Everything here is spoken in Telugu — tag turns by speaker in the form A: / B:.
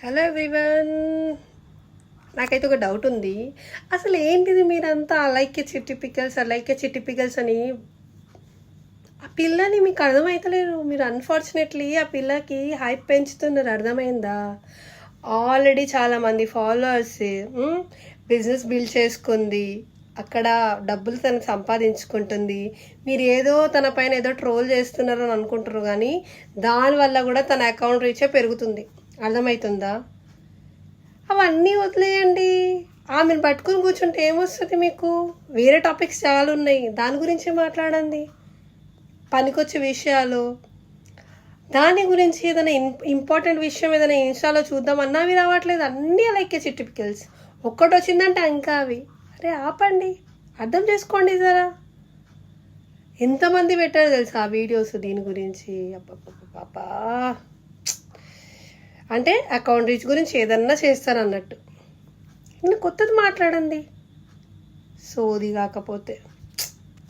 A: Hello everyone. నాకైతే ఒక డౌట్ ఉంది. అసలు ఏంటిది మీరంతా అలైక్య చిట్టి పికల్స్ అని? ఆ పిల్లని మీకు అర్థమవుతలేరు. మీరు అన్ఫార్చునేట్లీ ఆ పిల్లకి హైప్ పెంచుతున్నారు. అర్థమైందా? ఆల్రెడీ చాలామంది ఫాలోవర్స్, బిజినెస్ బిల్డ్ చేసుకుంది, అక్కడ డబ్బులు తనకు సంపాదించుకుంటుంది. మీరు ఏదో తన పైన ఏదో ట్రోల్ చేస్తున్నారు అని అనుకుంటారు, కానీ దానివల్ల కూడా తన అకౌంట్ రీచే పెరుగుతుంది. అర్థమవుతుందా? అవన్నీ వదిలేయండి. ఆమెను పట్టుకుని కూర్చుంటే ఏమొస్తుంది మీకు? వేరే టాపిక్స్ చాలా ఉన్నాయి, దాని గురించి మాట్లాడండి. పనికొచ్చే విషయాలు, దాని గురించి ఏదైనా ఇంపార్టెంట్ విషయం ఏదైనా ఇన్స్టాలో చూద్దామన్నా అవి రావట్లేదు. అన్నీ లైక్ చిట్టిపికల్స్. ఒక్కటి వచ్చిందంటే ఇంకా అవి. అరే ఆపండి, అర్థం చేసుకోండి జరా. ఎంతమంది పెట్టారు తెలుసా ఆ వీడియోస్ దీని గురించి? అబ్బా, అంటే అకౌంట్ రీచ్ గురించి ఏదన్నా చేస్తారన్నట్టు. ఇంకా కొత్తది మాట్లాడండి, సోది కాకపోతే.